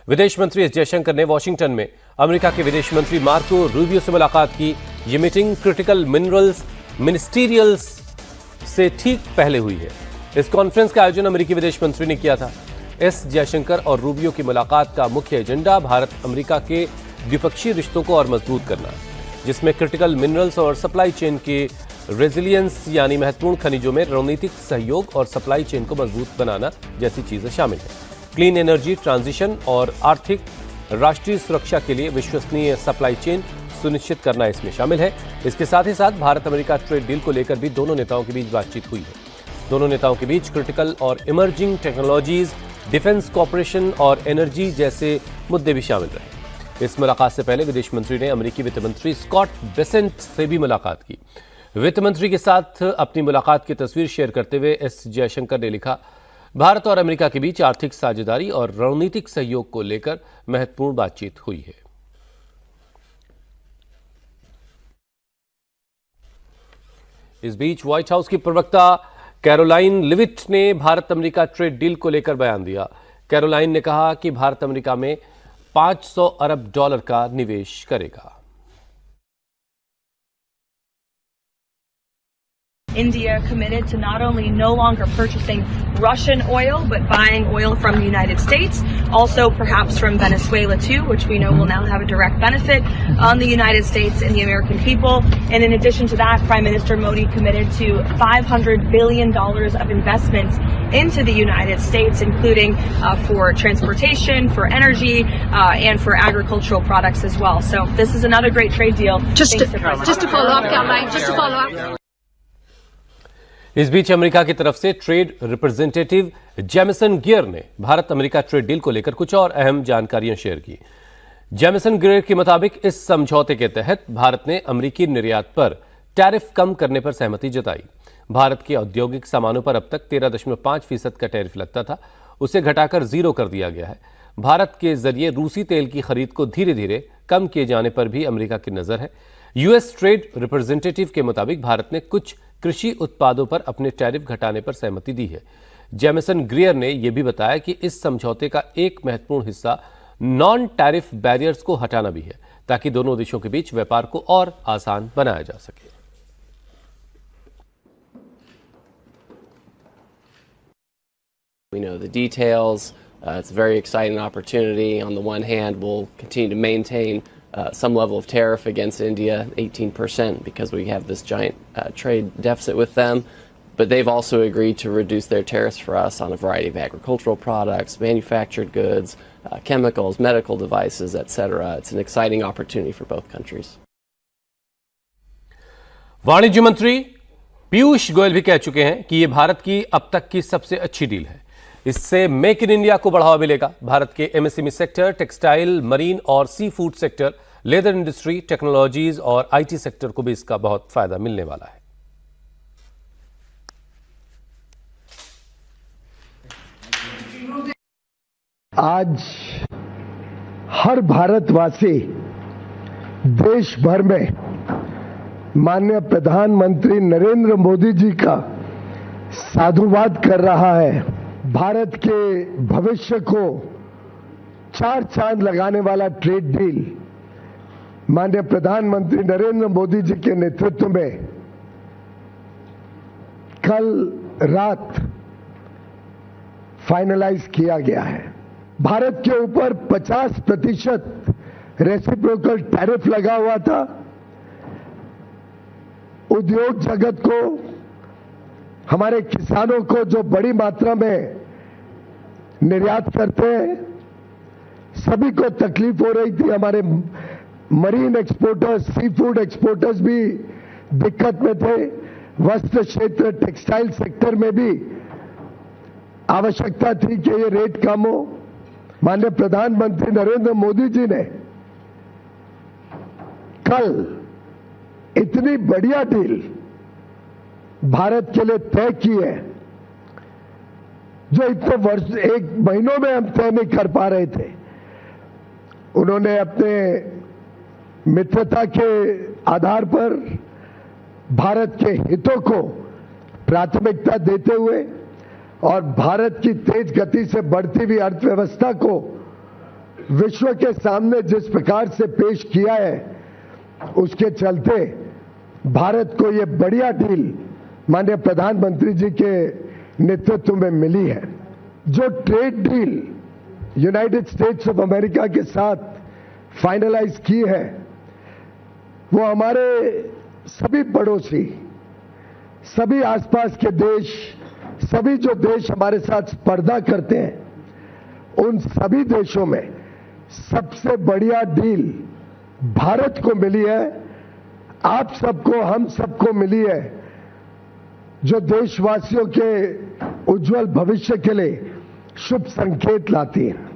विदेश मंत्री एस जयशंकर ने वॉशिंगटन में अमेरिका के विदेश मंत्री मार्को रूबियो से मुलाकात की। ये मीटिंग क्रिटिकल मिनरल्स मिनिस्टीरियल्स से ठीक पहले हुई है। इस कॉन्फ्रेंस का आयोजन अमेरिकी विदेश मंत्री ने किया था। एस जयशंकर और रूबियो की मुलाकात का मुख्य एजेंडा भारत अमेरिका के द्विपक्षीय रिश्तों को और मजबूत करना, जिसमें क्रिटिकल मिनरल्स और सप्लाई चेन के रेजिलियंस यानी महत्वपूर्ण खनिजों में रणनीतिक सहयोग और सप्लाई चेन को मजबूत बनाना जैसी चीजें शामिल हैं। क्लीन एनर्जी ट्रांजिशन और आर्थिक राष्ट्रीय सुरक्षा के लिए विश्वसनीय सप्लाई चेन सुनिश्चित करना इसमें शामिल है। इसके साथ ही साथ भारत अमेरिका ट्रेड डील को लेकर भी दोनों नेताओं के बीच बातचीत हुई है। दोनों नेताओं के बीच क्रिटिकल और इमर्जिंग टेक्नोलॉजीज, डिफेंस कॉर्पोरेशन और एनर्जी जैसे मुद्दे भी शामिल रहे। इस मुलाकात से पहले विदेश मंत्री ने अमेरिकी वित्त मंत्री स्कॉट बेसेंट से भी मुलाकात की। वित्त मंत्री के साथ अपनी मुलाकात की तस्वीर शेयर करते हुए एस जयशंकर ने लिखा, भारत और अमेरिका के बीच आर्थिक साझेदारी और रणनीतिक सहयोग को लेकर महत्वपूर्ण बातचीत हुई है। इस बीच व्हाइट हाउस की प्रवक्ता कैरोलाइन लिविट ने भारत अमेरिका ट्रेड डील को लेकर बयान दिया। कैरोलाइन ने कहा कि भारत अमेरिका में $500 अरब का निवेश करेगा। India committed to not only no longer purchasing Russian oil, but buying oil from the United States, also perhaps from Venezuela too, which we know will now have a direct benefit on the United States and the American people. And in addition to that, Prime Minister Modi committed to $500 billion of investments into the United States, including for transportation, for energy, and for agricultural products as well. So this is another great trade deal. Just to follow up, Caroline, just to follow up. इस बीच America की तरफ से trade representative Jameson gear ने Bharat America trade deal को लेकर कुछ और अहम जानकारियां शेयर की। जेमिसन गियर के मुताबिक इस समझौते के तहत भारत ने अमेरिकी निर्यात पर टैरिफ कम करने पर सहमति जताई। भारत के औद्योगिक सामानों पर अब तक 13.5% का टैरिफ लगता था, उसे घटाकर 0 कर दिया गया है। भारत के जरिए रूसी तेल की खरीद को धीरे धीरे कम किए जाने पर भी अमेरिका की नजर है। यूएस ट्रेड रिप्रेजेंटेटिव के मुताबिक भारत ने कुछ कृषि उत्पादों पर अपने टैरिफ घटाने पर सहमति दी है। जेमिसन ग्रियर ने यह भी बताया कि इस समझौते का एक महत्वपूर्ण हिस्सा नॉन टैरिफ बैरियर्स को हटाना भी है, ताकि दोनों देशों के बीच व्यापार को और आसान बनाया जा सके। We know the details. It's a very exciting opportunity. On the one hand, we'll continue to maintain some level of tariff against India, 18%, because we have this giant trade deficit with them. But they've also agreed to reduce their tariffs for us on a variety of agricultural products, manufactured goods, chemicals, medical devices, etc. It's an exciting opportunity for both countries. वाणिज्य मंत्री पीयूष गोयल भी कह चुके हैं कि यह भारत की अब तक की सबसे अच्छी डील है। इससे मेक इन इंडिया को बढ़ावा मिलेगा। भारत के एमएसएमई सेक्टर, टेक्सटाइल, मरीन और sea food sector, leather industry, technologies और आईटी सेक्टर को भी इसका बहुत फायदा मिलने वाला है। आज हर भारतवासी देश भर में माननीय प्रधानमंत्री नरेंद्र मोदी जी का साधुवाद कर रहा है। भारत के भविष्य को 4 चांद लगाने वाला ट्रेड डील माननीय प्रधानमंत्री नरेंद्र मोदी जी के नेतृत्व में कल रात फाइनलाइज किया गया है। भारत के ऊपर 50% रेसिप्रोकल टैरिफ लगा हुआ था। उद्योग जगत को, हमारे किसानों को जो बड़ी मात्रा में निर्यात करते हैं, सभी को तकलीफ हो रही थी। हमारे marine exporters, sea food exporters भी दिक्कत में थे। वस्त्र क्षेत्र, टेक्सटाइल सेक्टर में भी आवश्यकता थी कि ये रेट कम हो। माननीय प्रधानमंत्री नरेंद्र मोदी जी ने कल इतनी बढ़िया डील भारत के लिए तय की है, जो इतने वर्ष, 1 महीनों में हम तय नहीं कर पा रहे थे। उन्होंने अपने मित्रता के आधार पर भारत के हितों को प्राथमिकता देते हुए और भारत की तेज गति से बढ़ती हुई अर्थव्यवस्था को विश्व के सामने जिस प्रकार से पेश किया है, उसके चलते भारत को ये बढ़िया डील माननीय प्रधानमंत्री जी के नेतृत्व में मिली है। जो trade deal United states of America के साथ फाइनलाइज की है, वो हमारे सभी पड़ोसी, सभी आसपास के देश, सभी जो देश हमारे साथ स्पर्धा करते हैं, उन सभी देशों में सबसे बढ़िया डील भारत को मिली है। आप सबको, हम सबको मिली है, जो देशवासियों के उज्जवल भविष्य के लिए शुभ संकेत लाती है।